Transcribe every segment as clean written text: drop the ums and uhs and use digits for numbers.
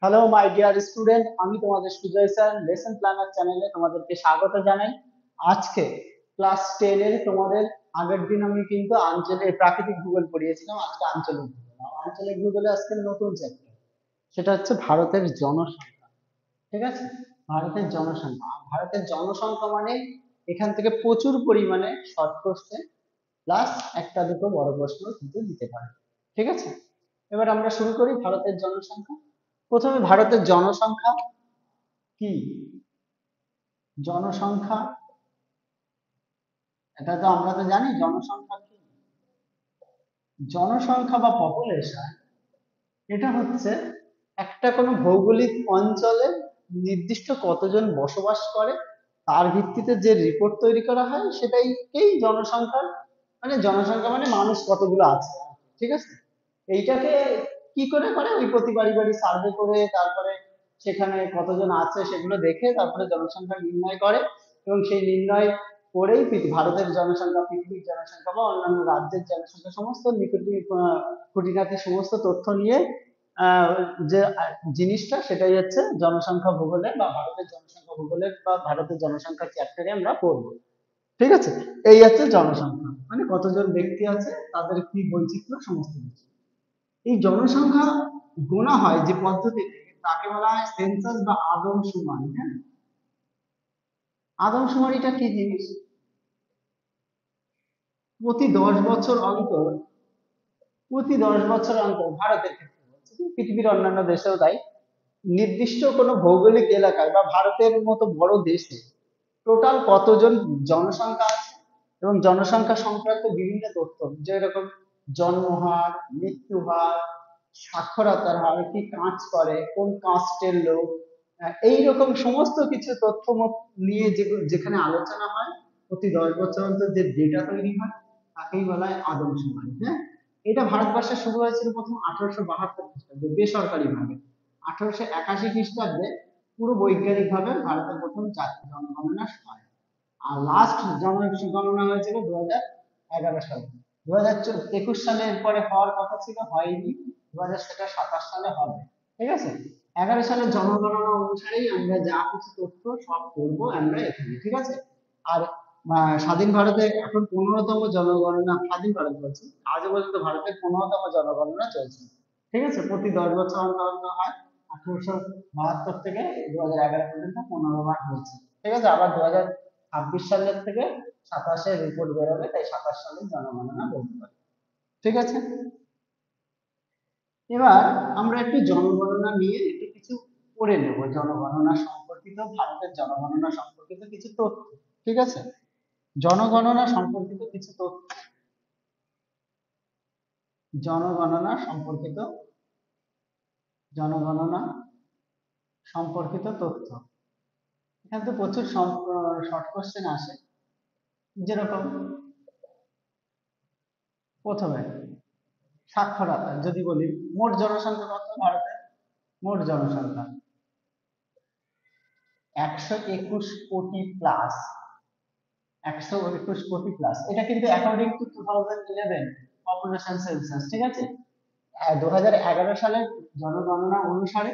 Hello my dear student, আমি তোমাদের Sujoy sir lesson planner চ্যানেলে তোমাদেরকে স্বাগত জানাই। আজকে ক্লাস 10 এর তোমাদের আগের দিন আমি কিন্তু আঞ্চলিক প্রাকৃতিক ভূগোল পড়িয়েছিলাম। আজকে আঞ্চলিক ভূগোল, আঞ্চলিক ভূগোলে আজকে নতুন চ্যাপ্টার, সেটা হচ্ছে ভারতের জনসংখ্যা। ঠিক আছে, ভারতের জনসংখ্যা। ভারতের জনসংখ্যা মানে এখান থেকে প্রচুর পরিমাণে শর্ট কোশ্চেন প্লাস একটা দুটো বড় প্রশ্ন কিন্তু দিতে পারে। ঠিক আছে, এবার আমরা শুরু করি ভারতের জনসংখ্যা। প্রথমে ভারতের জনসংখ্যা কি? জনসংখ্যা, এটা তো আমরা তো জানি জনসংখ্যা কি। জনসংখ্যা বা পপুলেশন এটা হচ্ছে একটা কোনো ভৌগোলিক অঞ্চলে নির্দিষ্ট কতজন বসবাস করে তার ভিত্তিতে যে রিপোর্ট তৈরি করা হয় সেটাইকেই জনসংখ্যার মানে জনসংখ্যা মানে মানুষ কতগুলো আছে। ঠিক আছে, এইটাকে কি করে করে ওই প্রতি বাড়ি বাড়ি সার্ভে করে তারপরে সেখানে কতজন আছে সেগুলো দেখে তারপরে জনসংখ্যা নির্ণয় করে, এবং সেই নির্ণয় করেই ভারতের জনসংখ্যা, পৃথিবীর জনসংখ্যা বা অন্যান্য রাজ্যের জনসংখ্যা সমস্ত খুঁটিনাটি সমস্ত তথ্য নিয়ে আহ, যে জিনিসটা সেটাই হচ্ছে জনসংখ্যা ভূগোলে বা ভারতের জনসংখ্যা ভূগোলের বা ভারতের জনসংখ্যা চ্যাপ্টারে আমরা পড়বো। ঠিক আছে, এই হচ্ছে জনসংখ্যা মানে কতজন ব্যক্তি আছে, তাদের কি বৈচিত্র্য, সমস্ত কিছু। এই জনসংখ্যা গোনা হয় যে পদ্ধতিতে, তাকে বলা হয় সেন্সাস বা আদমশুমারি। হ্যাঁ, আদমশুমারিটা কি জিনিস? প্রতি 10 বছর অন্তর, ভারতের ক্ষেত্রে বলছি, পৃথিবীর অন্যান্য দেশেও তাই, নির্দিষ্ট কোনো ভৌগোলিক এলাকায় বা ভারতের মতো বড় দেশে টোটাল কতজন জনসংখ্যা আছে এবং জনসংখ্যা সংক্রান্ত বিভিন্ন তথ্য, যেরকম জন্ম হার, মৃত্যু হার, সাক্ষরতার হার, কি কাজ করে, কোন কাস্টের লোক, এইরকম সমস্ত কিছু তথ্য নিয়ে যেখানে আলোচনা হয় প্রতি 10 বছর অন্তর যে ডেটা তৈরি হয় তাকেই বলা হয় আদমশুমারি। হ্যাঁ, এটা ভারতবর্ষে শুরু হয়েছিল প্রথম 1872 খ্রিস্টাব্দে বেসরকারি ভাবে। 1881 খ্রিস্টাব্দে পুরো বৈজ্ঞানিক ভাবে ভারতের প্রথম জাতীয় জনগণনা হয়। আর লাস্ট জনগণনা হয়েছিল 2011 সালে। 2021 সালে এরপরে হওয়ার কথা ছিল, হয়নি। 2027 সালে হবে। ঠিক আছে, 11 সালের জনগণনা অনুসারেই আমরা যা কিছু তথ্য সব করবো আমরা এখানে। ঠিক আছে, আর স্বাধীন ভারতে এখন 15তম জনগণনা, স্বাধীন ভারত বলছি, আজও পর্যন্ত ভারতের 15তম জনগণনা চলছে। ঠিক আছে, প্রতি 10 বছর অন্তর অন্তর হয়। 1872 থেকে 2011 পর্যন্ত 15 বার হয়েছে। ঠিক আছে, আবার 2026 সালের থেকে 27-এর রিপোর্ট বেরোবে, তাই 27 সালের জনগণনা বলতে পারি। ঠিক আছে, এবার আমরা একটু জনগণনা নিয়ে একটু কিছু পড়ে নেব, জনগণনা সম্পর্কিত, ভারতের জনগণনা সম্পর্কিত কিছু তথ্য। ঠিক আছে, জনগণনা সম্পর্কিত কিছু তথ্য, জনগণনা সম্পর্কিত, জনগণনা সম্পর্কিত তথ্য। এখানে তো প্রচুর শর্ট কোশ্চেন আসে, যেরকম প্রথমে সাক্ষরতা যদি বলি, মোট জনসংখ্যা কত ভারতের? মোট জনসংখ্যা 121 কোটি প্লাস। 121 কোটি প্লাস, এটা কিন্তু অ্যাকর্ডিং টু 2011 পপুলেশন সেন্সাস। ঠিক আছে, 2011 সালের জনগণনা অনুসারে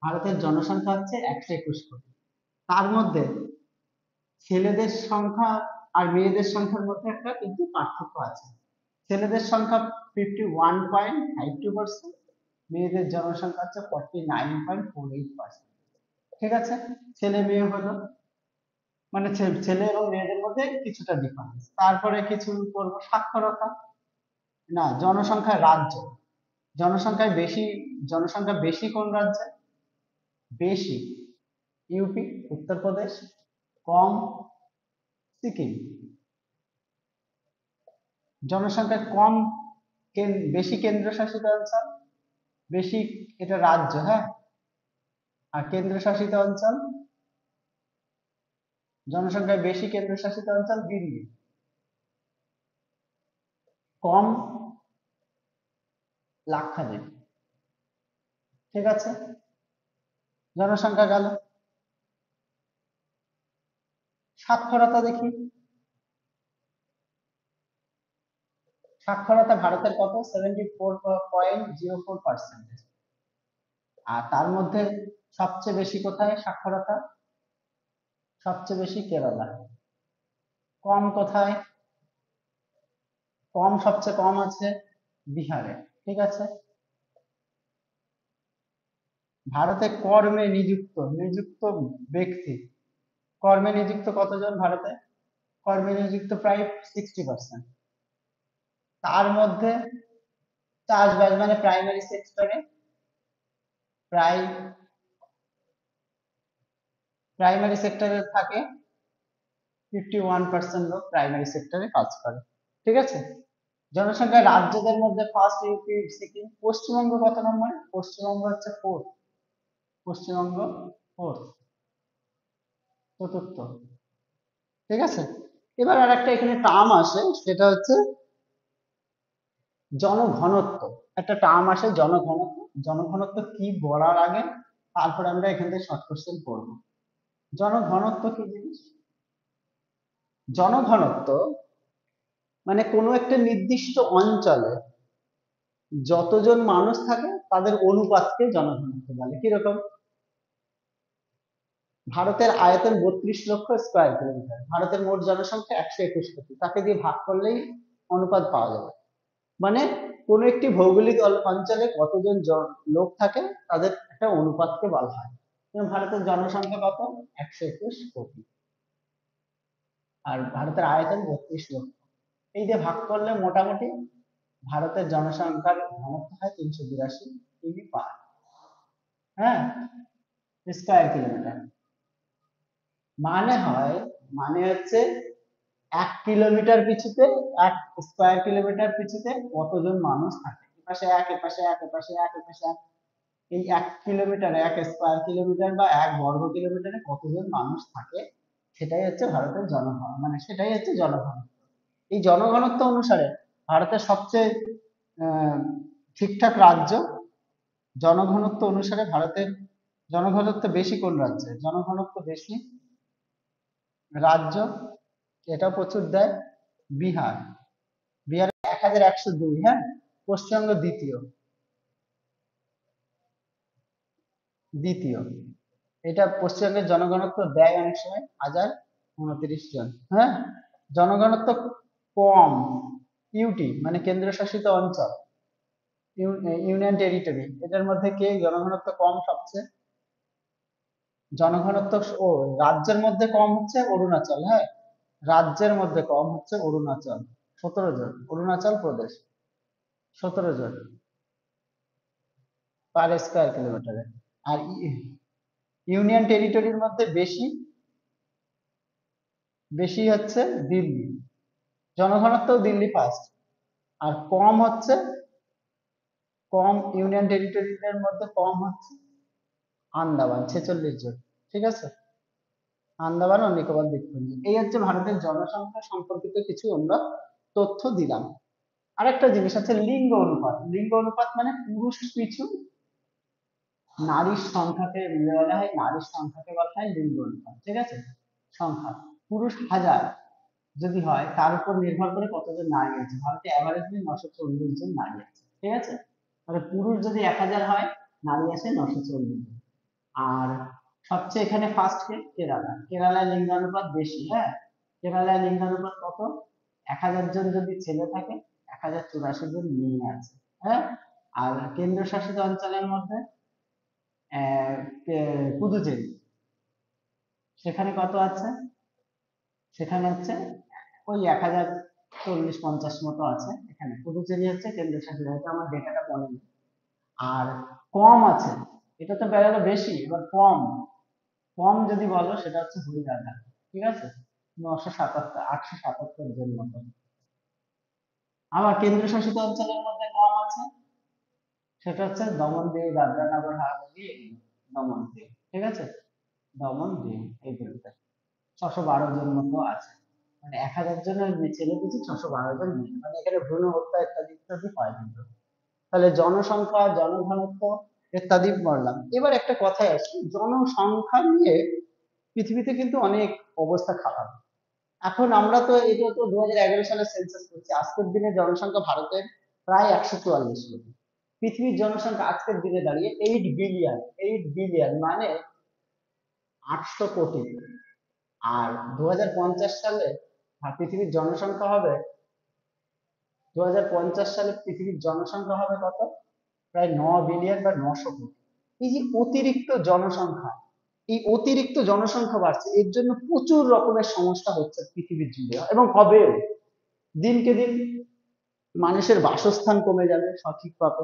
ভারতের জনসংখ্যা হচ্ছে 121 কোটি। তার মধ্যে ছেলেদের সংখ্যা আর মেয়েদের সংখ্যার মধ্যে একটা কিন্তু পার্থক্য আছে। ছেলেদের সংখ্যা 51.52%, মেয়েদের জনসংখ্যা হচ্ছে 49.48%। ঠিক আছে, ছেলে মেয়ে হলো মানে ছেলে এবং মেয়েদের মধ্যে কিছুটা ডিফারেন্স। তারপরে কিছু করবো সাক্ষরতা, না জনসংখ্যা, রাজ্য, জনসংখ্যায় বেশি, জনসংখ্যা বেশি কোন রাজ্যে? বেশি ইউপি, উত্তরপ্রদেশ। কম সিকিম। জনসংখ্যা কম বেশি কেন্দ্রশাসিত অঞ্চল, বেশি, এটা রাজ্য। হ্যাঁ, আর কেন্দ্রশাসিত অঞ্চল, জনসংখ্যায় বেশি কেন্দ্রশাসিত অঞ্চল দিল্লি। কম লাক্ষাদ্বীপ। ঠিক আছে, জনসংখ্যা গেল। সাক্ষরতা দেখি, সাক্ষরতা ভারতের কত? 74.04%। আর তার মধ্যে সবচেয়ে বেশি কোথায় সাক্ষরতা? সবচেয়ে বেশি কেরালা। কম কোথায়? কম সবচেয়ে কম আছে বিহারে। ঠিক আছে। ভারতে কর্মে নিযুক্ত নিযুক্ত ব্যক্তি, কর্মে নিযুক্ত কতজন ভারতে? কর্মে নিযুক্ত প্রায় 60%। তার মধ্যে চাষবাস মানে প্রাইমারি সেক্টরে প্রায় প্রাইমারি সেক্টরে থাকে 51% লোক প্রাইমারি সেক্টরে কাজ করে। ঠিক আছে। জনসংখ্যা রাজ্যদের মধ্যে ফার্স্ট ইউপি, সিকিম। পশ্চিমবঙ্গ কত নম্বরে? পশ্চিমবঙ্গ হচ্ছে ফোর্থ। পশ্চিমবঙ্গ ফোর্থ, চতুর্থ। ঠিক আছে। এবার আর একটা এখানে টার্ম আসে, সেটা হচ্ছে জনঘনত্ব। একটা টার্ম আসে জনঘনত্ব। জনঘনত্ব কি বলার আগে তারপর আমরা এখান থেকে শর্ট কোশ্চেন পড়বো। জনঘনত্ব কি জিনিস? জনঘনত্ব মানে কোনো একটা নির্দিষ্ট অঞ্চলে যতজন মানুষ থাকে তাদের অনুপাতকে জনঘনত্ব বলে। কিরকম? ভারতের আয়তন 32 লক্ষ স্কয়ার কিলোমিটার, ভারতের মোট জনসংখ্যা 121 কোটি, তাকে দিয়ে ভাগ করলেই অনুপাত পাওয়া যাবে। মানে কোন একটি ভৌগোলিক অঞ্চলে কতজন লোক থাকে তাদের একটা অনুপাতকে বলা হয়। ভারতের জনসংখ্যা কত? 121 কোটি। আর ভারতের আয়তন 32 লক্ষ। এই দিয়ে ভাগ করলে মোটামুটি ভারতের জনসংখ্যার ঘনত্ব হয় 382 কিমি/। হ্যাঁ, স্কয়ার কিলোমিটার। মানে হয়, মানে হচ্ছে 1 কিলোমিটার পিছুতে, 1 স্কয়ার কিলোমিটার পিছুতে কতজন মানুষ থাকে। এপাশে এক, এপাশে এক, এপাশে এক, এপাশে এক। এই 1 কিলোমিটার, 1 স্কয়ার কিলোমিটার বা 1 বর্গ কিলোমিটারে কতজন মানুষ থাকে, সেটাই হচ্ছে ভারতের জনঘনত্ব, মানে সেটাই হচ্ছে জনঘনত্ব। এই জনঘনত্ব অনুসারে ভারতের সবচেয়ে আহ, ঠিকঠাক রাজ্য, জনঘনত্ব অনুসারে ভারতের জনঘনত্ব বেশি কোন রাজ্যে? জনঘনত্ব বেশি রাজ্য, এটা প্রচুর দেয় বিহার। বিহারে 1102। হ্যাঁ। পশ্চিমবঙ্গ দ্বিতীয়। দ্বিতীয়। এটা পশ্চিমবঙ্গের জনঘনত্ব দেয় অনেক সময় 1029 জন। হ্যাঁ। জনঘনত্ব কম ইউটি মানে কেন্দ্রশাসিত অঞ্চল, ইউনিয়ন টেরিটরি, এটার মধ্যে কে জনঘনত্ব কম সবচেয়ে? জনঘনত্ব ও রাজ্যের মধ্যে কম হচ্ছে অরুণাচল। হ্যাঁ, রাজ্যের মধ্যে কম হচ্ছে অরুণাচল, 17 জন। অরুণাচল প্রদেশ 17 জন পার স্কয়ার কিলোমিটারে। আর ইউনিয়ন টেরিটরির মধ্যে বেশি বেশি হচ্ছে দিল্লি, জনঘনত্ব দিল্লি ফার্স্ট। আর কম হচ্ছে, কম ইউনিয়ন টেরিটরিদের মধ্যে কম হচ্ছে আন্দামান, 46 জন। ঠিক আছে। আন্দামান ও নিকোবর দ্বীপপুঞ্জ। এই হচ্ছে ভারতের জনসংখ্যা সম্পর্কিত কিছু আমরা তথ্য দিলাম। আরেকটা জিনিস আছে লিঙ্গ অনুপাত। লিঙ্গ অনুপাত মানে পুরুষ পিছু নারীর সংখ্যাকে বলা হয়, নারীর সংখ্যাকে বলা হয় লিঙ্গ অনুপাত। ঠিক আছে। সংখ্যা পুরুষ 1000 যদি হয়, তার উপর নির্ভর করে কতজন নারী আছে। ভারতে অ্যাভারেজলি 940 জন নারী আছে। ঠিক আছে। তাহলে পুরুষ যদি 1000 হয়, নারী আছে 940 জন। আর সবচেয়ে এখানে ফার্স্ট কে? কেরালা। কেরালায় লিঙ্গানুপাত বেশি। হ্যাঁ, কেরালায় লিঙ্গানুপাত কত? 1000 জন যদি ছেলে থাকে, 1084 জন মেয়ে আছে। হ্যাঁ। আর কেন্দ্রশাসিত অঞ্চলের মধ্যে পুদুচেরি, সেখানে কত আছে? সেখানে হচ্ছে ওই 1040-50 মতো আছে। এখানে পুদুচেরি হচ্ছে কেন্দ্রশাসিত, হয়তো আমার ডেটাটা মনে নেই। আর কম আছে, এটা তো বেড়ালো বেশি, এবার কম। কম যদি বলো সেটা হচ্ছে হরিয়ানা। ঠিক আছে। 877 জন মতো। আবার কেন্দ্রশাসিত অঞ্চলের মধ্যে কম আছে, সেটা হচ্ছে দমন দিউ, দাদরা নগর হাভেলি, দমন দিউ। ঠিক আছে। দমন দিউ এই দুটো 612 জন মতো আছে। মানে 1000 জনের ছেলে পিছু 612 জন মেয়ে, মানে এখানে ভ্রূণ হত্যা ইত্যাদি ইত্যাদি হয় কিন্তু। তাহলে জনসংখ্যা, জনঘনত্ব ইত্যাদি বললাম। এবার একটা কথায় আসি, জনসংখ্যা নিয়ে পৃথিবীতে কিন্তু অনেক অবস্থা খারাপ। এখন আমরা তো, এটা তো 2011 সালে সেন্সাস করছি, আজকের দিনে জনসংখ্যা ভারতের প্রায় 144 কোটি। পৃথিবীর জনসংখ্যা আজকের দিনে দাঁড়িয়ে 8 বিলিয়ন। 8 বিলিয়ন মানে 800 কোটি। আর 2050 সালে পৃথিবীর জনসংখ্যা হবে, 2050 সালে পৃথিবীর জনসংখ্যা হবে কত? প্রায় 9 বিলিয়ন বা 900 কোটি। এই যে অতিরিক্ত জনসংখ্যা, এই অতিরিক্ত জনসংখ্যা বাড়ছে, এর জন্য প্রচুর রকমের সমস্যা হচ্ছে পৃথিবীর জুড়ে এবং হবে। দিনকে দিন মানুষের বাসস্থান কমে যাবে সঠিকভাবে,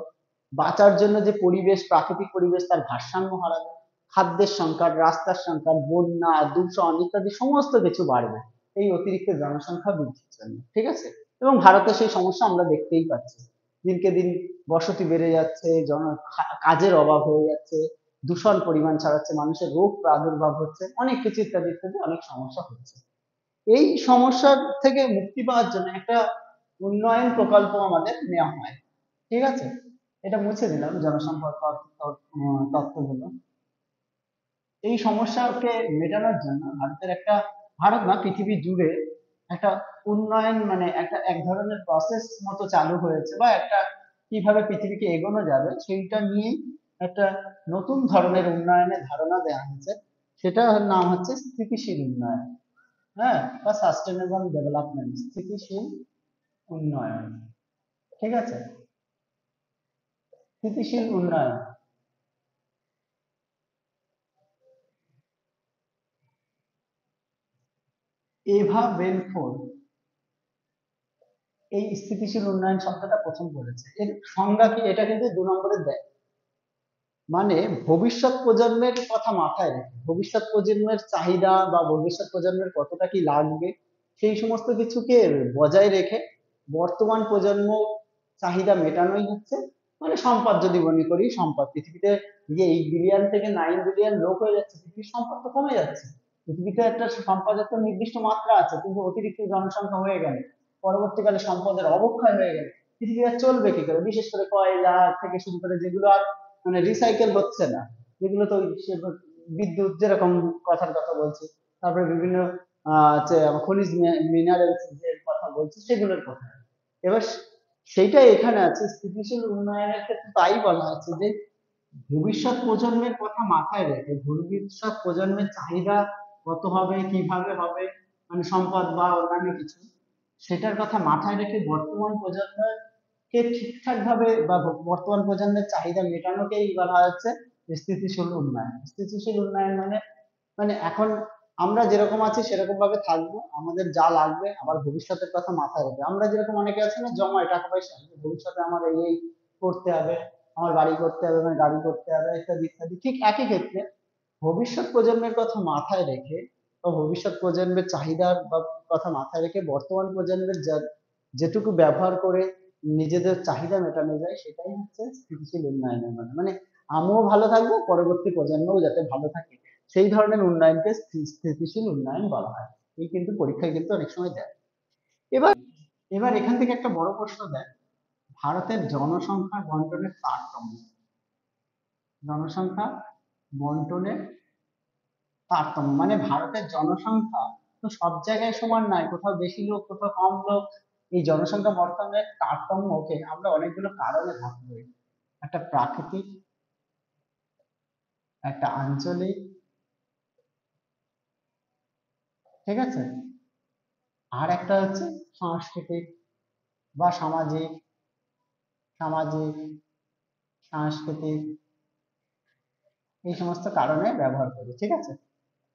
বাঁচার জন্য যে পরিবেশ, প্রাকৃতিক পরিবেশ তার ভারসাম্য হারাবে, খাদ্যের সংকট, রাস্তার সংকট, বন্যা, দূষণ ইত্যাদি সমস্ত কিছু বাড়বে এই অতিরিক্ত জনসংখ্যা বৃদ্ধির জন্য, ঠিক আছে? এবং ভারতে সেই সমস্যা আমরা দেখতেই পাচ্ছি। দিনকে দিন বসতি বেড়ে যাচ্ছে, কাজের অভাব হয়ে যাচ্ছে, দূষণ পরিমাণ ছড়াচ্ছে, মানুষের রোগ প্রাদুর্ভাব হচ্ছে, অনেক কিছু ইত্যাদি ইত্যাদি অনেক সমস্যা হচ্ছে। এই সমস্যার থেকে মুক্তি পাওয়ার জন্য একটা উন্নয়ন প্রকল্প আমাদের নেওয়া হয়, ঠিক আছে? এটা মুছে দিলাম জনসংখ্যা তত্ত্বগুলো। এই সমস্যাকে মেটানোর জন্য ভারতের একটা, ভারত না পৃথিবী জুড়ে একটা উন্নয়ন মানে একটা এক ধরনের প্রসেস মতো চালু হয়েছে, বা একটা কিভাবে পৃথিবীকে এগোনো যাবে সেইটা নিয়ে একটা নতুন ধরনের উন্নয়নের ধারণা দেওয়া হয়েছে। সেটার নাম হচ্ছে স্থিতিশীল উন্নয়ন, হ্যাঁ, বা সাস্টেনেবল ডেভেলপমেন্ট, স্থিতিশীল উন্নয়ন, ঠিক আছে? স্থিতিশীল উন্নয়ন। এভা বেলফোর্ড এই স্থিতিশীল উন্নয়ন শব্দটা প্রথম বলেছে। এর সংজ্ঞা কি, এটা কিন্তু 2 নম্বরে দেয়। মানে ভবিষ্যৎ প্রজন্মের কথা মাথায় রেখে, ভবিষ্যৎ প্রজন্মের চাহিদা বা ভবিষ্যৎ প্রজন্মের কতটা কি লাগবে সেই সমস্ত কিছুকে বজায় রেখে বর্তমান প্রজন্ম চাহিদা মেটানোই হচ্ছে, মানে সম্পদ যদি মনে করি, সম্পদ পৃথিবীতে যে 8 বিলিয়ন থেকে 9 বিলিয়ন লোক হয়ে যাচ্ছে, পৃথিবীর সম্পদ তো কমে যাচ্ছে। পৃথিবীতে একটা সম্পদের তো নির্দিষ্ট মাত্রা আছে, কিন্তু অতিরিক্ত জনসংখ্যা হয়ে গেলে পরবর্তীকালে সম্পদের অবক্ষয় হয়ে গেলে পৃথিবী আর চলবে কি করে? বিশেষ করে কয়লা থেকে শুরু করে যেগুলো আর মানে রিসাইকেল হচ্ছে না, যেগুলো তো বিদ্যুৎ যেরকম কথার কথা বলছি, তারপরে বিভিন্ন খনিজ মিনারেলস এর কথা বলছি, সেগুলোর কথা। এবার সেইটাই এখানে আছে, স্থিতিশীল উন্নয়নের ক্ষেত্রে তাই বলা হচ্ছে যে ভবিষ্যৎ প্রজন্মের কথা মাথায় রেখে, ভবিষ্যৎ প্রজন্মের চাহিদা কত হবে, কিভাবে হবে, মানে সম্পদ বা অন্যান্য কিছু, সেটার কথা মাথায় রেখে বর্তমান প্রজন্মকে ঠিকঠাক ভাবে বা বর্তমান প্রজন্মের চাহিদা মেটানোকেই বলা হচ্ছে স্থিতিশীল উন্নয়ন। স্থিতিশীল উন্নয়ন মানে, মানে এখন আমরা যেরকম আছি সেরকম ভাবে থাকবো, আমাদের যা লাগবে আবার ভবিষ্যতের কথা মাথায় রেখে, আমরা যেরকম অনেকে আছে না জমায় টাকা পয়সা, যে ভবিষ্যতে আমার এই করতে হবে, আমার বাড়ি করতে হবে, আমার গাড়ি করতে হবে ইত্যাদি ইত্যাদি, ঠিক একই ক্ষেত্রে ভবিষ্যৎ প্রজন্মের কথা মাথায় রেখে বা ভবিষ্যৎ প্রজন্মের চাহিদার বা কথা মাথায় রেখে বর্তমান প্রজন্মের যেটুকু ব্যবহার করে নিজেদের চাহিদা মেটানো যায় সেটাই হচ্ছে স্থিতিশীল উন্নয়নের মানে। মানে আমিও ভালো থাকবো, পরবর্তী প্রজন্মও যাতে ভালো থাকে, সেই ধরনের উন্নয়নকে স্থিতিশীল উন্নয়ন বলা হয়। এই কিন্তু পরীক্ষায় কিন্তু অনেক সময় দেয়। এবার এবার এখান থেকে একটা বড় প্রশ্ন দেয়, ভারতের জনসংখ্যা বন্টনের তারতম্য, জনসংখ্যা বন্টনের তারতম্য মানে ভারতের জনসংখ্যা তো সব জায়গায় সমান নয়, কোথাও বেশি লোক, কোথাও কম লোক। এই জনসংখ্যা বর্তমানের তারতম্যকে আমরা অনেকগুলো কারণে ভাগ করি। একটা প্রাকৃতিক, একটা আঞ্চলিক, ঠিক আছে, আর একটা হচ্ছে সাংস্কৃতিক বা সামাজিক, সামাজিক, সাংস্কৃতিক, এই সমস্ত কারণে ব্যবহার করি, ঠিক আছে,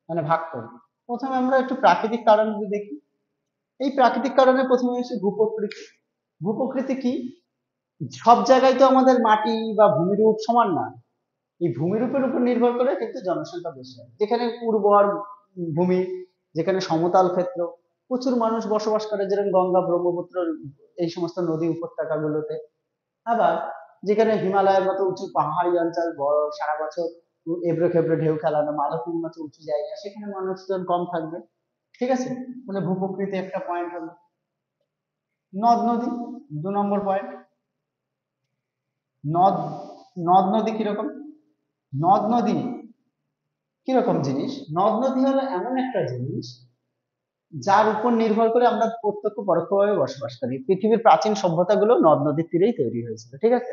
মানে ভাগ করি। প্রথমে আমরা একটু প্রাকৃতিক কারণ যদি দেখি, এই প্রাকৃতিক কারণে প্রথমে হচ্ছে ভূপ্রকৃতি। ভূপ্রকৃতি কি? সব জায়গায় তো আমাদের মাটি বা ভূমিরূপ সমান না, এই ভূমিরূপের উপর নির্ভর করে কিন্তু জনসংখ্যা বেশি হয়। যেখানে উর্বর ভূমি, যেখানে সমতল ক্ষেত্র, প্রচুর মানুষ বসবাস করে, যেরকম গঙ্গা ব্রহ্মপুত্র এই সমস্ত নদী উপত্যকা গুলোতে। আবার যেখানে হিমালয়ের মতো উঁচু পাহাড়ি অঞ্চল, বড় সারা বছর এবড়ো খেবড়ো ঢেউ খেলানো মালভূমির মতো উঁচু জায়গা, সেখানে মানুষজন কম থাকবে, ঠিক আছে? মানে ভূপ্রকৃতি একটা পয়েন্ট হলো। নদ নদী 2 নম্বর পয়েন্ট। নদ নদ নদী কিরকম? নদ নদী কিরকম জিনিস? নদ নদী হলো এমন একটা জিনিস যার উপর নির্ভর করে আমরা প্রত্যক্ষ পরোক্ষভাবে বসবাস করি। পৃথিবীর প্রাচীন সভ্যতাগুলো নদ নদীর তীরেই তৈরি হয়েছিল, ঠিক আছে?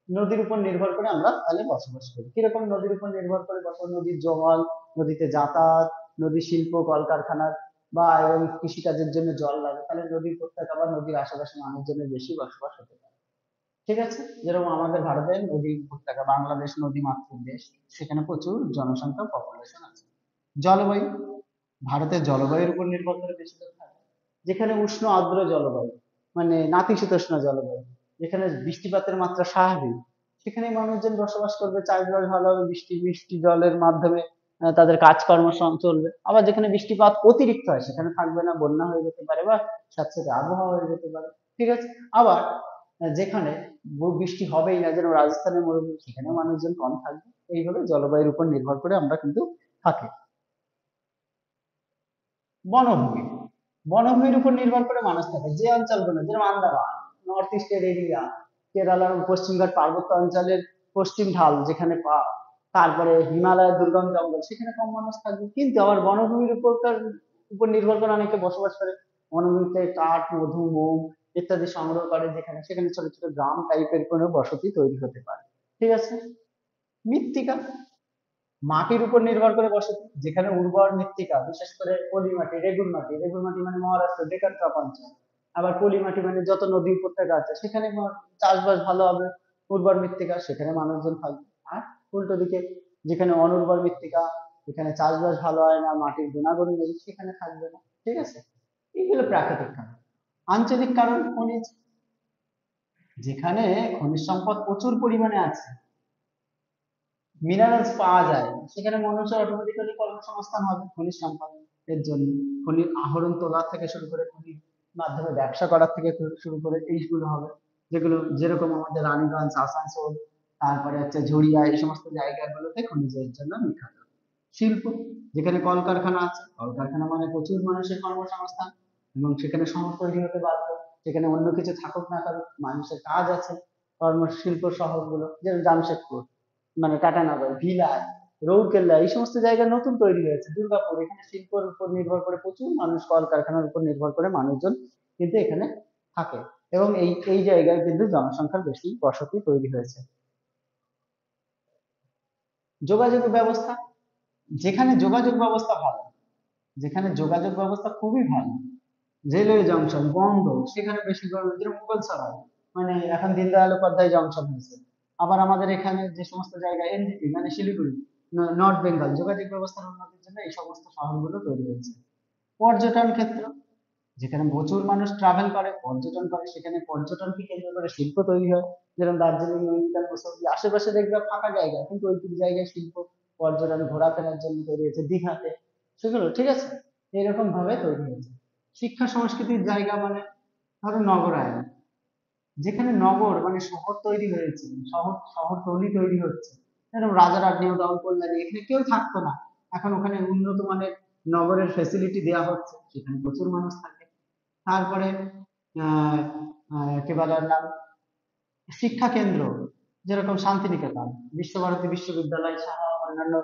নদীর উপর নির্ভর করে আমরা তাহলে বসবাস করি। কিরকম নদীর উপর নির্ভর করে বসবাস? নদীর জল, নদীতে যাতায়াত, নদীর শিল্প কলকারখানার বা এবং কৃষিকাজের জন্য জল লাগে, তাহলে নদীর উপত্যকা বা নদীর আশেপাশে মানুষজনের বেশি বসবাস হতে পারে। ঠিক আছে, যেরকম আমাদের ভারতের নদী উপত্যকা, বাংলাদেশ নদী মাতৃক দেশ, সেখানে প্রচুর জনসংখ্যা পপুলেশন আছে। জলবায়ু, ভারতের জলবায়ুর উপর নির্ভর করে বেশিরভাগ থাকে। যেখানে উষ্ণ আর্দ্র জলবায়ু, মানে নাতিশীতোষ্ণ জলবায়ু, যেখানে বৃষ্টিপাতের মাত্রা স্বাভাবিক, সেখানে মানুষজন বসবাস করবে, চাষবাস ভালো হবে, বৃষ্টি বৃষ্টি জলের মাধ্যমে তাদের কাজকর্ম চলবে। আবার যেখানে বৃষ্টিপাত অতিরিক্ত হয় সেখানে থাকবে না, বন্যা হয়ে যেতে পারে বা স্যাঁতসেঁতে আবহাওয়া হয়ে যেতে পারে। ঠিক আছে, আবার যেখানে বৃষ্টি হবেই না, যেরকম রাজস্থানের মরুভূমি, সেখানে মানুষজন কম থাকবে। এইভাবে জলবায়ুর উপর নির্ভর করে আমরা কিন্তু থাকি। বনভূমি, বনভূমির উপর নির্ভর করে মানুষ থাকে। যে অঞ্চলগুলো, যেমন আন্দামান, নর্থ ইস্টের এরিয়া, কেরালার পশ্চিমঘাট পার্বত্য অঞ্চলের পশ্চিম ঢাল যেখানে তারপরে হিমালয়ের দুর্গম জঙ্গল, সেখানে কম মানুষ থাকবে। কিন্তু আবার বনভূমির উপর নির্ভর করে অনেকে বসবাস করে। বনভূমিতে কাঠ, মধু, মোম ইত্যাদি সংগ্রহ করে, যেখানে সেখানে ছোট ছোট গ্রাম টাইপের কোনো বসতি তৈরি হতে পারে। ঠিক আছে, মৃত্তিকা, মাটির উপর নির্ভর করে বসতি। যেখানে উর্বর মৃত্তিকা, বিশেষ করে পলি মাটি, রেগুল মাটি, রেগুল মাটি মানে মহারাষ্ট্র ডেকান টপ অঞ্চল। আবার পলি মাটি মানে যত নদী উপত্যকা আছে সেখানে চাষবাস ভালো হবে, উর্বর মৃত্তিকা, সেখানে মানুষজন থাকবে। আর উল্টো দিকে যেখানে অনুর্বর মৃত্তিকা, যেখানে চাষবাস ভালো হয় না, মাটির গুণাগুণ নেই, সেখানে থাকবে না। ঠিক আছে, এইগুলো প্রাকৃতিক কারণ। আঞ্চলিক কারণ, খনিজ, যেখানে খনিজ সম্পদ প্রচুর পরিমাণে আছে, মিনারেলস পাওয়া যায়, সেখানে মানুষের অটোমেটিক্যালি কর্মসংস্থান হবে খনিজ সম্পদ এর জন্য। খনির আহরণ তোলা থেকে শুরু করে খনির মাধ্যমে ব্যবসা করার থেকে শুরু করে এইগুলো হবে, যেগুলো যেরকম আমাদের রানীগঞ্জ, আসানসোল, তারপরে হচ্ছে ঝুড়িয়া, এই সমস্ত জায়গাগুলোতে খনিজের জন্য বিখ্যাত। শিল্প, যেখানে কলকারখানা আছে, কলকারখানা মানে প্রচুর মানুষের কর্মসংস্থান, এবং সেখানে শহর তৈরি হতে বাধ্য। সেখানে অন্য কিছু থাকুক না থাকুক, মানুষের কাজ আছে। শিল্প শহরগুলো যেমন জামশেদপুর, মানে টাটানগর, ভিলায়, রৌরকেল্লা, এই সমস্ত জায়গা নতুন তৈরি হয়েছে, দুর্গাপুর, এখানে শিল্পের উপর নির্ভর করে প্রচুর মানুষ, কলকারখানার উপর নির্ভর করে মানুষজন কিন্তু এখানে থাকে। এবং এই এই জায়গায় কিন্তু জনসংখ্যার বেশি বসতি তৈরি হয়েছে। যোগাযোগ ব্যবস্থা, যেখানে যোগাযোগ ব্যবস্থা ভালো, যেখানে যোগাযোগ ব্যবস্থা খুবই ভালো, রেলওয়ে জংশন, বন্দর, সেখানে বেশি করে, যেরকম মুঘলসরাই, মানে এখন দীনদয়াল উপাধ্যায় জংশন হয়েছে। আবার আমাদের এখানে যে সমস্ত জায়গায় এনজিপি মানে শিলিগুড়ি, নর্থ বেঙ্গল, যোগাযোগ ব্যবস্থার উন্নতির জন্য এই সমস্ত শহরগুলো তৈরি হয়েছে। পর্যটন ক্ষেত্র, যেখানে প্রচুর মানুষ ট্রাভেল করে, পর্যটন করে, সেখানে পর্যটনকে কেন্দ্র করে শিল্প তৈরি হয়। যেরকম দার্জিলিং, নৈনিতাল, মুসৌরি, আশেপাশে দেখবে ফাঁকা জায়গা, কিন্তু ওই জায়গায় শিল্প, পর্যটন, ঘোরাফেরার জন্য তৈরি হয়েছে। দীঘাতে সেগুলো, ঠিক আছে, এরকম ভাবে তৈরি হয়েছে। শিক্ষা সংস্কৃতির জায়গা মানে ধরো নগরায়ন, যেখানে নগর মানে শহর তৈরি হয়েছে, শহরতলি তৈরি হচ্ছে। যেরকম রাজারহাট, নিউ টাউন, কল্যাণী, এখানে কেউ থাকতো না, এখন ওখানে উন্নত মানের নগরের ফেসিলিটি দেওয়া হচ্ছে, সেখানে প্রচুর মানুষ থাকে। তারপরে আহ কি বলে ওর নাম, শিক্ষা কেন্দ্র, যেরকম শান্তিনিকেতন, বিশ্বভারতী বিশ্ববিদ্যালয় সহ অন্যান্য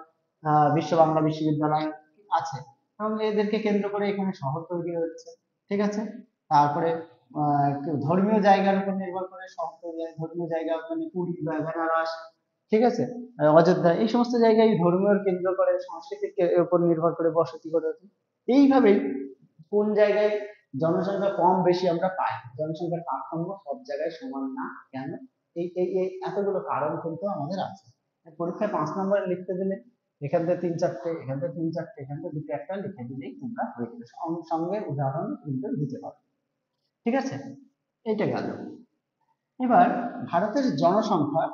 বিশ্ব বাংলা বিশ্ববিদ্যালয় আছে, এবং এদেরকে কেন্দ্র করে এখানে শহর তৈরি হচ্ছে। ঠিক আছে, তারপরে ধর্মীয় জায়গার উপর নির্ভর করে শহর তৈরি হয়। ধর্মীয় জায়গা মানে পুরী বা বেনারস, ঠিক আছে, অযোধ্যা, এই সমস্ত জায়গায় ধর্মীয় কেন্দ্র করে, সংস্কৃতির উপর নির্ভর করে বসতি গড়ে ওঠে। এইভাবেই কোন জায়গায় জনসংখ্যা কম বেশি আমরা পাই, জনসংখ্যার তারতম্য সব জায়গায় সমান না কেন, এই এতগুলো কারণ কিন্তু আমাদের আছে। পরীক্ষায় 5 নম্বরে লিখতে দিলে এখান থেকে 3-4টে, এখান থেকে 3-4টে, এখান থেকে 2-1টা লিখে দিলেই তোমরা হয়ে যাবে, সঙ্গে উদাহরণ কিন্তু দিতে পারো। ঠিক আছে, এইটা গেল। এবার ভারতের জনসংখ্যা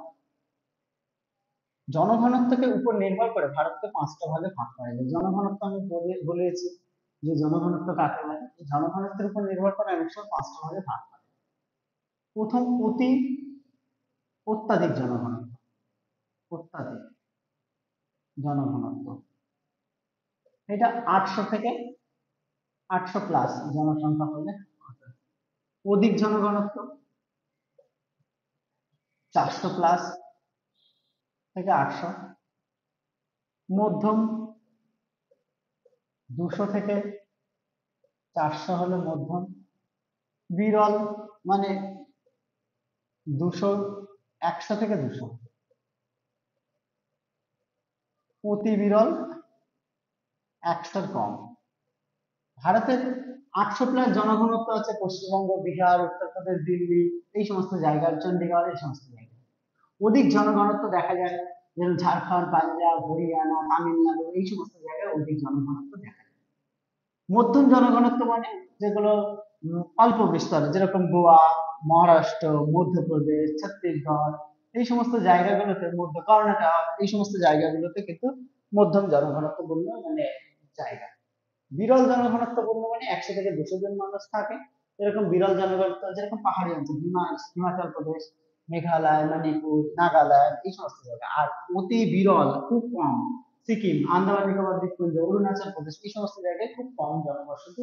জনঘনত্বকে উপর নির্ভর করে ভারতকে 5টা ভাগে ভাগ করা যায়। জনঘনত্ব আমি বলেছি যে জনঘনত্ব কাকে বলে, জনঘনত্বের উপর নির্ভর করে অনেক সময় 5টা ভাগে ভাগ করা যায়। প্রথম, অত্যাধিক জনঘনত্ব, অত্যাধিক জনঘনত্ব, এটা 800 থেকে 800+ জনসংখ্যা হলে। অধিক জনঘনত্ব 400+ থেকে 800। মধ্যম 200 থেকে 400 হলো মধ্যম। বিরল মানে 200 100 থেকে 200, অতি বিরল, 100 কম। ভারতের 800+ জনঘনত্ব আছে পশ্চিমবঙ্গ, বিহার, উত্তরপ্রদেশ, দিল্লি, এই সমস্ত জায়গার, চণ্ডীগড়, এই সমস্ত জায়গায়। অধিক জনঘনত্ব দেখা যায় যেমন ঝাড়খণ্ড, পাঞ্জাব, হরিয়ানা, তামিলনাড়ু, এই সমস্ত জায়গায় অধিক জনঘনত্ব দেখা যায়। মধ্যম জনঘনত্ব মানে যেগুলো অল্প বিস্তর, যেরকম গোয়া, মহারাষ্ট্র, মধ্যপ্রদেশ, ছত্তিশগড়, এই সমস্ত জায়গাগুলোতে, মধ্য কর্ণাটক, এই সমস্ত জায়গাগুলোতে কিন্তু মধ্যম জনঘনত্বপূর্ণ মানে জায়গা। বিরল জনঘনত্বপূর্ণ মানে 100 থেকে 200 জন মানুষ থাকে, এরকম বিরল জনঘনত্ব, যেরকম পাহাড়ি অঞ্চল, হিমাচল প্রদেশ, মেঘালয়, মণিপুর, নাগাল্যান্ড, এই সমস্ত জায়গা। আর অতি বিরল, খুব কম, সিকিম, আন্দামান নিকোবর দ্বীপপুঞ্জ, অরুণাচল প্রদেশ, এই সমস্ত জায়গায় খুব কম জনবসতি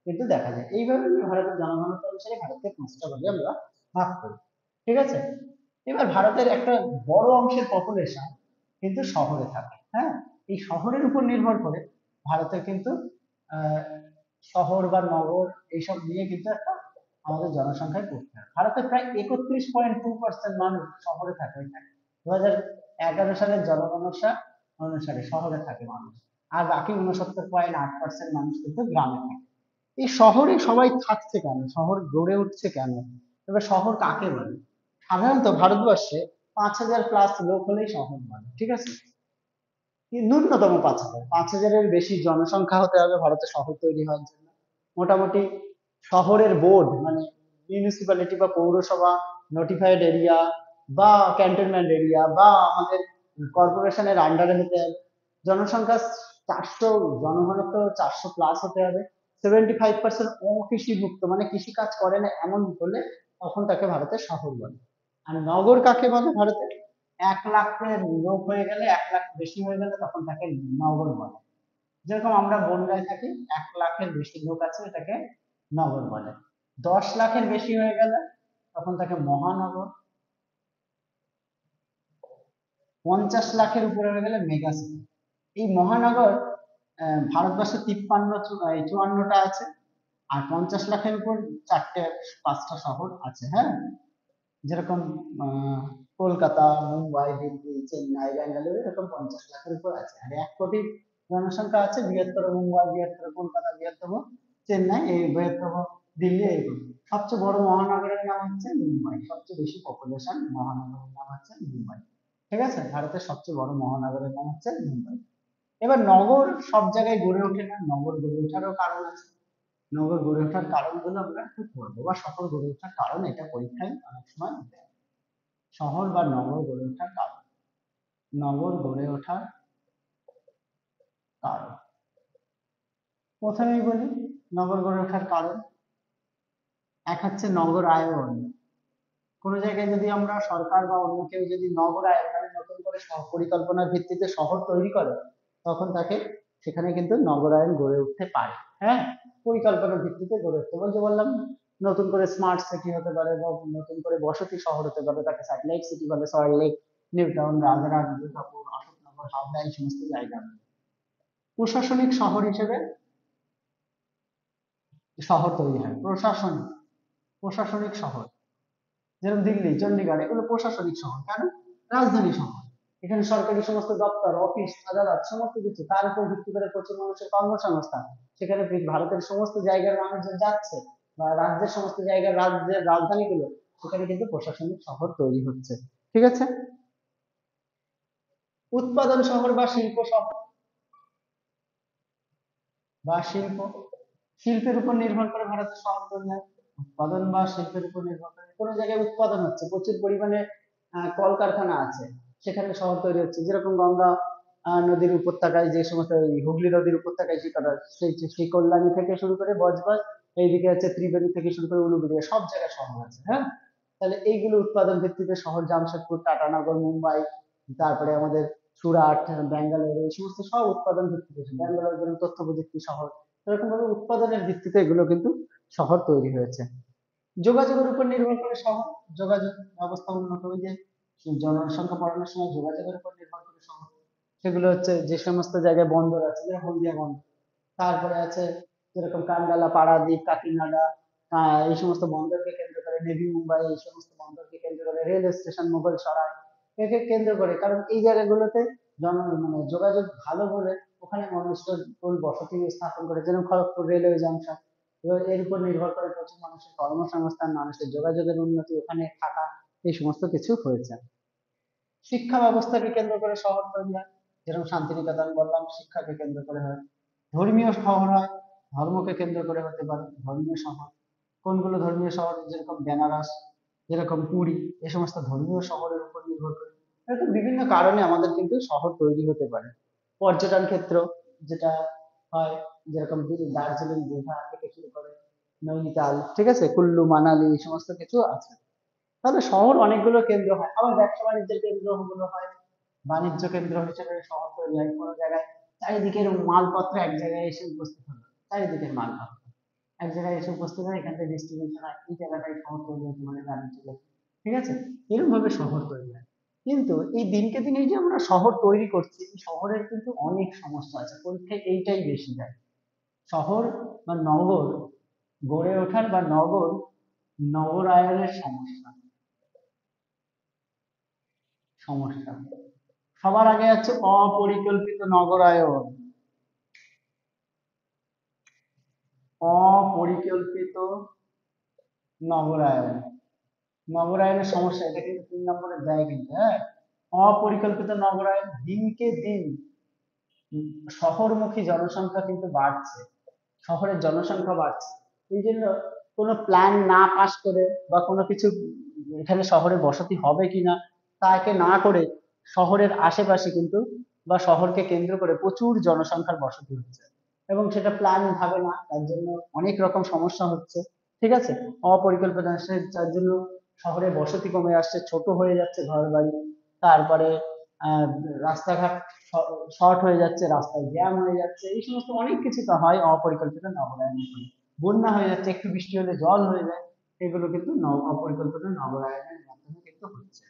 কিন্তু দেখা যায়। এইভাবে ভারতের জনঘনত্ব অনুসারে ভারতকে 5টা ভাগে আমরা ভাগ করি, ঠিক আছে। এবার ভারতের একটা বড় অংশের পপুলেশন কিন্তু শহরে থাকে, হ্যাঁ। এই শহরের উপর নির্ভর করে ভারতের কিন্তু আহ, শহর বা নগর এইসব নিয়ে কিন্তু একটা আমাদের জনসংখ্যায় পড়তে হয়। ভারতে প্রায় 31.2% মানুষ শহরে থাকে। 2011 সালের জনগণনা অনুসারে শহরে থাকে মানুষ, আর বাকি 69.8% মানুষ কিন্তু গ্রামে থাকে। এই শহরে সবাই থাকছে কেন, শহর গড়ে উঠছে কেন? এবার শহর কাকে বলে? সাধারণত ভারতবর্ষে 5,000+ লোক হলেই শহর বলে, ঠিক আছে। ন্যূনতম 5,000, 5,000-এর বেশি জনসংখ্যা হতে হবে ভারতে শহর তৈরি হওয়ার জন্য। মোটামুটি শহরের বোর্ড মানে মিউনিসিপ্যালিটি বা পৌরসভা, নোটিফাইড এরিয়া বা ক্যান্টনমেন্ট এরিয়া বা আমাদের কর্পোরেশনের আন্ডারে হতে হবে। জনসংখ্যা 400, জনঘনত্ব 400+ হতে হবে। 75% অকৃষিভুক্ত মানে কৃষি কাজ করে না এমন হলে তখন তাকে ভারতের শহর বলে। আর নগর কাকে বলে ভারতে? 1 লাখের লোক হয়ে গেলে, 1 লাখ বেশি হয়ে গেলে তখন তাকে নগর বলে। যেরকম আমরা বনগাঁয় থাকি, 1 লাখের বেশি লোক আছে, এটাকে নগর বলে। 10 লাখের বেশি হয়ে গেলে তখন তাকে মহানগর। 50 লাখের উপরে হয়ে গেলে মেগা সিটি। এই মহানগর ভারতবর্ষে 54টা আছে, আর 50 লাখের উপর 4টে 5টা শহর আছে, হ্যাঁ। যেরকম কলকাতা, মুম্বাই, দিল্লি, চেন্নাই, ব্যাঙ্গালোর, এরকম 50 লাখের উপর আছে। আর 1 কোটি জনসংখ্যা আছে, বৃহত্তর মুম্বাই, বৃহত্তর কলকাতা, বৃহত্তম চেন্নাই, এই বৃহত্তম দিল্লি, এইগুলো। সবচেয়ে বড় মহানগরের নাম হচ্ছে মুম্বাই, সবচেয়ে বেশি পপুলেশন মহানগরের নাম হচ্ছে মুম্বাই, ঠিক আছে। ভারতের সবচেয়ে বড় মহানগরের নাম হচ্ছে মুম্বাই। এবার নগর সব জায়গায় গড়ে ওঠে না, নগর গড়ে ওঠারও কারণ আছে। নগর গড়ে ওঠার কারণগুলো আমরা একটু পড়বো, বা শহর গড়ে ওঠার কারণ, এটা পরীক্ষায় অনেক সময় দেয়। শহর বা নগর গড়ে ওঠার কারণ, নগর গড়ে ওঠার কারণ। প্রথমেই বলি নগর গড়ে ওঠার কারণ। এক হচ্ছে নগরায়ন। কোনো জায়গায় যদি আমরা সরকার বা অন্য কেউ যদি নগরায়ন মানে নতুন করে পরিকল্পনার ভিত্তিতে শহর তৈরি করে, তখন তাকে সেখানে কিন্তু নগরায়ন গড়ে উঠতে পারে, হ্যাঁ। পরিকল্পনার ভিত্তিতে গড়ে উঠতে, বলতে বললাম নতুন করে স্মার্ট সিটি হতে পারে বা নতুন করে বসতি শহর হতে পারে, তাকে স্যাটেলাইট সিটি বলে। সল্টলেক, নিউ টাউন, রাজারহাট, দুর্গাপুর, অশোকনগর, হাওড়া, এই সমস্ত জায়গা। প্রশাসনিক শহর হিসেবে শহর তৈরি হয়, প্রশাসনিক, প্রশাসনিক শহর। যেরকম দিল্লি, চণ্ডীগড়, এগুলো প্রশাসনিক শহর। কেন? রাজধানী শহর। এখানে সরকারি সমস্ত দপ্তর, অফিস, আদালত, সমস্ত কিছু, তার উপর ভিত্তি করে প্রচুর মানুষের কর্মসংস্থান। সেখানে ভারতের সমস্ত জায়গার মানুষজন যাচ্ছে, বা রাজ্যের সমস্ত জায়গার রাজ্যের রাজধানীগুলো, সেখানে কিন্তু প্রশাসনিক শহর তৈরি হচ্ছে, ঠিক আছে। উৎপাদন শহর বা শিল্প শহর, বা শিল্পের উপর নির্ভর করে ভারতের শহর তৈরি হয়। উৎপাদন বা শিল্পের উপর নির্ভর করে, কোনো জায়গায় উৎপাদন হচ্ছে, প্রচুর পরিমাণে কলকারখানা আছে, সেখানে শহর তৈরি হচ্ছে। যেরকম গঙ্গা নদীর উপত্যকায় যে সমস্ত, হুগলি নদীর উপত্যকায় যে কটা, সেই কল্যাণী থেকে শুরু করে বজবজ, এইদিকে হচ্ছে ত্রিবেণী থেকে শুরু করে উলুবেড়িয়া, সব জায়গায় শহর আছে, হ্যাঁ। তাহলে এইগুলো উৎপাদন ভিত্তিতে শহর। জামশেদপুর, টাটানগর, মুম্বাই, তারপরে আমাদের সুরাট, ব্যাঙ্গালোর, এই সমস্ত সব উৎপাদন ভিত্তিতে। ব্যাঙ্গালোর যেমন তথ্য প্রযুক্তি শহর, এরকম ভাবে উৎপাদনের ভিত্তিতে এগুলো কিন্তু শহর তৈরি হয়েছে। যোগাযোগের উপর নির্ভর করে শহর, যোগাযোগ ব্যবস্থা উন্নত, ওই যে জনসংখ্যা বাড়ানোর সময় যোগাযোগের উপর নির্ভর করে শহর। সেগুলো হচ্ছে যে সমস্ত জায়গায় বন্দর আছে, যেমন হলদিয়া বন্দর, তারপরে আছে যেরকম কান্ডালা, পারাদ্বীপ, কাকিনাডা, এই সমস্ত বন্দরকে কেন্দ্র করে করে, নেভি মুম্বাই এই সমস্ত বন্দরকে কেন্দ্র করে, রেল স্টেশন মোগল সরাই একে কেন্দ্র করে, কারণ এই জায়গাগুলোতে মানে যোগাযোগ ভালো বলে ওখানে মানুষজন বসতি স্থাপন করে, যেমন খড়গপুর রেলওয়ে জংশন। এবার এর উপর নির্ভর করে প্রচুর মানুষের কর্মসংস্থান, মানুষের যোগাযোগের উন্নতি, ওখানে থাকা, এই সমস্ত কিছু হয়েছে। শিক্ষা ব্যবস্থাকে কেন্দ্র করে শহর তৈরি হয়, যেরকম শান্তিনিকেতন বললাম শিক্ষাকে কেন্দ্র করে হয়। ধর্মীয় শহর হয়, ধর্মকে কেন্দ্র করে হতে পারে ধর্মীয় শহর। কোনগুলো ধর্মীয় শহর? যেরকম বেনারস, যেরকম পুরী, এই সমস্ত ধর্মীয় শহরের উপর নির্ভর করে। এরকম বিভিন্ন কারণে আমাদের কিন্তু শহর তৈরি হতে পারে। পর্যটন ক্ষেত্র যেটা হয়, যেরকম দার্জিলিং, দীঘা থেকে শুরু করে নৈনিতাল, ঠিক আছে, কুল্লু মানালি, এই সমস্ত কিছু আছে। তাহলে শহর অনেকগুলো কেন্দ্র হয়, আবার ব্যবসা বাণিজ্যের কেন্দ্র গুলো হয়, বাণিজ্য কেন্দ্র হিসেবে শহর তৈরি হয়। কোনো জায়গায় চারিদিকের মালপত্র এক জায়গায় এসে উপস্থিত হলো, চারিদিকের মালপত্র এক জায়গায় এসে উপস্থিত হয়, এখান থেকে ডিস্ট্রিবিউশন হয়, এই জায়গাটাই শহর তৈরি হতে পারে, বাণিজ্য কেন্দ্র। ঠিক আছে, এরকম ভাবে শহর তৈরি হয়। কিন্তু এই দিনকে দিন এই যে আমরা শহর তৈরি করছি, এই শহরের কিন্তু অনেক সমস্যা আছে, পরীক্ষায় এইটাই বেশি দেয়। শহর বা নগর গড়ে ওঠার বা নগরায়নের সমস্যা। সমস্যা সবার আগে আছে অপরিকল্পিত নগরায়ন। অপরিকল্পিত নগরায়ন, নগরায়নের সমস্যা, এটা কিন্তু 3 নম্বরে দেয় কিন্তু, হ্যাঁ। অপরিকল্পিত নগরায়ন, দিনকে দিন শহরমুখী জনসংখ্যা কিন্তু বাড়ছে, শহরের জনসংখ্যা বাড়ছে। এই জন্য কোনো প্ল্যান না পাস করে বা কোনো কিছু এখানে শহরে বসতি হবে কিনা তাকে না করে, শহরের আশেপাশে কিন্তু বা শহরকে কেন্দ্র করে প্রচুর জনসংখ্যার বসতি হচ্ছে, এবং সেটা প্ল্যান ভাবে না, তার জন্য অনেক রকম সমস্যা হচ্ছে। ঠিক আছে, অপরিকল্পিত আসছে, যার জন্য শহরে বসতি কমে আসছে, ছোট হয়ে যাচ্ছে ঘর বাড়ি। তারপরে আহ রাস্তাঘাট শর্ট হয়ে যাচ্ছে, রাস্তায় জ্যাম হয়ে যাচ্ছে, এই সমস্ত অনেক কিছু তো হয় অপরিকল্পিত নগরায়নের ফলে। বন্যা হয়ে যাচ্ছে, একটু বৃষ্টি হলে জল হয়ে যায়, এগুলো কিন্তু অপরিকল্পিত নগরায়নের মাধ্যমে কিন্তু হচ্ছে।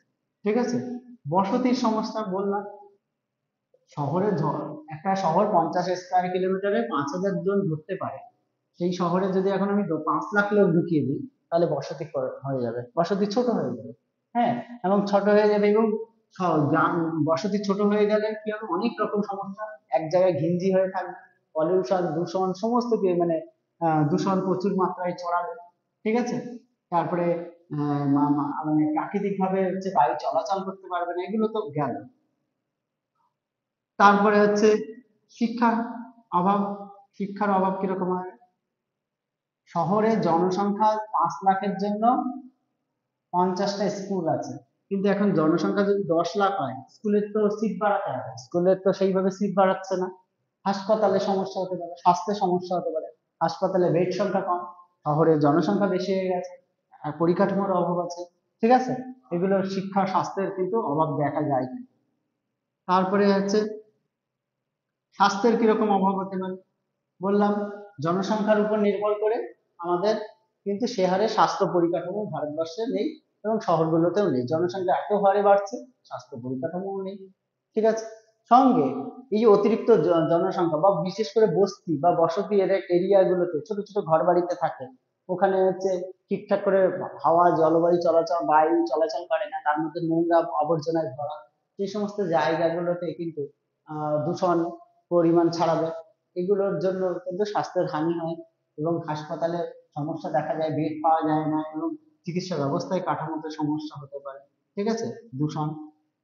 ঠিক আছে, বসতির সমস্যা বললাম। শহরে একটা শহর 50 স্কোয়ার কিলোমিটারে 5,000 জন ধরতে পারে, সেই শহরে যদি এখন আমি 5 লাখ লোক ঢুকিয়ে দিই, তাহলে বসতি হয়ে যাবে, বসতি ছোট হয়ে যাবে। হ্যাঁ, এবং ছোট হয়ে যাবে, এবং বসতি ছোট হয়ে গেলে কি হবে, অনেক রকম সমস্যা। এক জায়গায় ঘিঞ্জি হয়ে থাকবে, পলিউশন, দূষণ, সমস্ত কি মানে দূষণ প্রচুর মাত্রায় ছড়াবে। ঠিক আছে, তারপরে মানে প্রাকৃতিক ভাবে হচ্ছে বায়ু চলাচল করতে পারবে না, এগুলো তো গেল। তারপরে হচ্ছে শিক্ষার অভাব। শিক্ষার অভাব কিরকম হয়? শহরে জনসংখ্যা 5 লাখের জন্য 50টা স্কুল আছে, কিন্তু এখন জনসংখ্যা যদি 10 লাখ হয়, স্কুলের তো সিট বাড়াতে হবে, স্কুলের তো সেইভাবে সিট বাড়াচ্ছে না। হাসপাতালে সমস্যা হতে পারে, স্বাস্থ্যে সমস্যা হতে পারে, হাসপাতালে বেড সংখ্যা কম, শহরে জনসংখ্যা বেশি হয়ে গেছে, আর পরিকাঠামোর অভাব আছে। ঠিক আছে, এগুলো শিক্ষা স্বাস্থ্যের কিন্তু অভাব দেখা যায়। তারপরে হচ্ছে স্বাস্থ্যের কিরকম অভাব হতে পারে? বললাম, জনসংখ্যার উপর নির্ভর করে আমাদের কিন্তু সে হারে স্বাস্থ্য পরিকাঠামো ভারতবর্ষে নেই, এবং শহরগুলোতেও নেই। জনসংখ্যা এত হারে বাড়ছে, স্বাস্থ্য পরিকাঠামোও নেই। ঠিক আছে, সঙ্গে এই যে অতিরিক্ত জনসংখ্যা বা বিশেষ করে বস্তি বা বসতি এরিয়া গুলোতে ছোট ছোট ঘর বাড়িতে থাকে, ওখানে হচ্ছে ঠিকঠাক করে হাওয়া, জলবায়ু চলাচল, বায়ু চলাচল করে না, তার মধ্যে নোংরা আবর্জনায় ভরা, সেই সমস্ত জায়গাগুলোতে কিন্তু দূষণ পরিমাণ ছাড়াবে, এগুলোর জন্য কিন্তু স্বাস্থ্যের হানি হয়, এবং হাসপাতালে সমস্যা দেখা যায়, বেড পাওয়া যায় না, এবং চিকিৎসা ব্যবস্থায় কাঠামোতে সমস্যা হতে পারে। ঠিক আছে, দূষণ,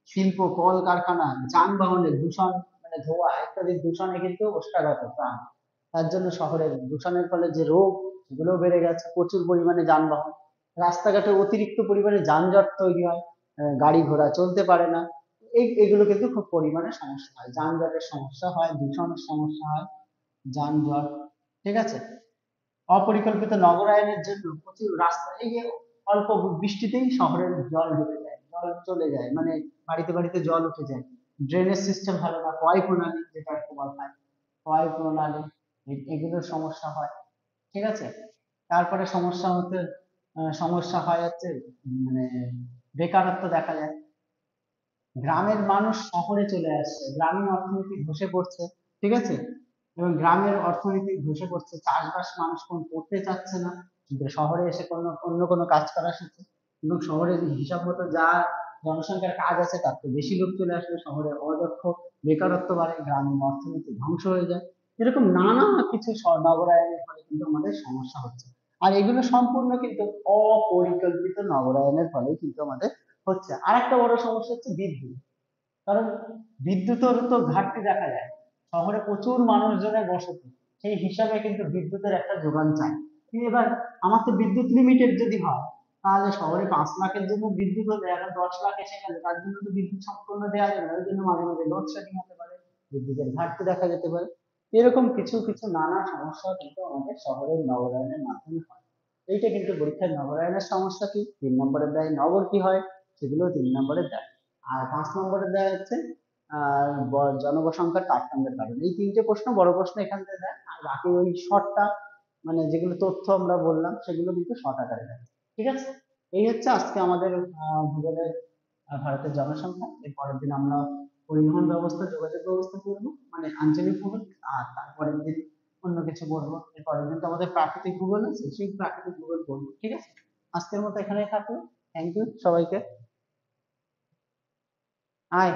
শিল্প, কল কারখানা, যানবাহনের দূষণ, মানে ধোঁয়া ইত্যাদি দূষণে কিন্তু ওষ্ঠাগত প্রাণ। তার জন্য শহরের দূষণের ফলে যে রোগ, সেগুলোও বেড়ে গেছে, প্রচুর পরিমাণে যানবাহন, রাস্তাঘাটে অতিরিক্ত পরিমাণে যানজট তৈরি হয়, গাড়ি ঘোড়া চলতে পারে না, এগুলো কিন্তু খুব পরিমাণে সমস্যা হয়, যানজটের সমস্যা হয়, দূষণের সমস্যা হয়, যানজট। ঠিক আছে, অপরিকল্পিত নগরায়নের জন্য প্রচুর রাস্তা, এই যে অল্প বৃষ্টিতেই শহরের জল ঢুকে যায়, জল চলে যায়, মানে বাড়িতে বাড়িতে জল উঠে যায়, ড্রেনেজ সিস্টেম ভালো না, পয় প্রণালী যেটা একটু বলা হয়, পয় প্রণালী, এগুলোর সমস্যা হয়। ঠিক আছে, তারপরে সমস্যা হয় হচ্ছে মানে বেকারত্ব দেখা যায়, গ্রামের মানুষ শহরে চলে আসছে, গ্রামীণ অর্থনীতি ধসে পড়ছে। ঠিক আছে, এবং গ্রামের অর্থনীতি ধসে পড়ছে, চাষবাস মানুষ কোন করতে চাচ্ছে না, শহরে এসে অন্য কোনো কাজ করার সাথে, এবং শহরের হিসাব মতো যা জনসংখ্যার কাজ আছে তার তো বেশি লোক চলে আসবে, শহরে অদক্ষ, বেকারত্ব বাড়ে, গ্রামীণ অর্থনীতি ধ্বংস হয়ে যায়। এরকম নানা কিছু নগরায়নের ফলে কিন্তু আমাদের সমস্যা হচ্ছে। আর এগুলো সম্পূর্ণ কিন্তু অপরিকল্পিত নগরায়নের ফলেই কিন্তু আমাদের হচ্ছে। আর একটা বড় সমস্যা হচ্ছে বিদ্যুৎ। কারণ বিদ্যুতের তো ঘাটতি দেখা যায়, শহরে প্রচুর মানুষজনের বসতি, সেই হিসাবে কিন্তু বিদ্যুতের একটা যোগান চাই। কিন্তু এবার আমার তো বিদ্যুৎ লিমিটেড যদি হয়, তাহলে শহরে 5 লাখের জন্য বিদ্যুৎ হলে এখন 10 লাখ এসে গেলে তার জন্য তো বিদ্যুৎ সম্পূর্ণ দেওয়া যাবে না, ওই জন্য মাঝে মাঝে লোডশেডিং হতে পারে, বিদ্যুতের ঘাটতি দেখা যেতে পারে। এরকম কিছু কিছু নানা সমস্যা কিন্তু আমাদের শহরের নগরায়নের মাধ্যমে হয়। এইটা কিন্তু পরীক্ষায় নগরায়নের সমস্যা কি 3 নম্বরে দেয়, নগর কি হয় সেগুলো 3 নম্বরে দেয়। আর 5 নম্বরে দেওয়া হচ্ছে জনসংখ্যার তারতম্যের কারণে। এই 3টে প্রশ্ন বড় প্রশ্ন এখান থেকে দেয়, আর বাকি ওই শর্টটা মানে যেগুলো তথ্য আমরা বললাম সেগুলো কিন্তু শর্ট আকারে দেয়। ঠিক আছে, এই হচ্ছে আজকে আমাদের ভূগোলের ভারতের জনসংখ্যা। এর পরের দিন আমরা পরিবহন ব্যবস্থা, যোগাযোগ ব্যবস্থা করবো, মানে আঞ্চলিক ভূগোল। আর তারপরের দিন অন্য কিছু বলবো। এর পরের দিন তো আমাদের প্রাকৃতিক ভূগোল আছে, সেই প্রাকৃতিক ভূগোল পড়বো। ঠিক আছে, আজকের মতো এখানেই থাকলো। থ্যাংক ইউ সবাইকে। আয়।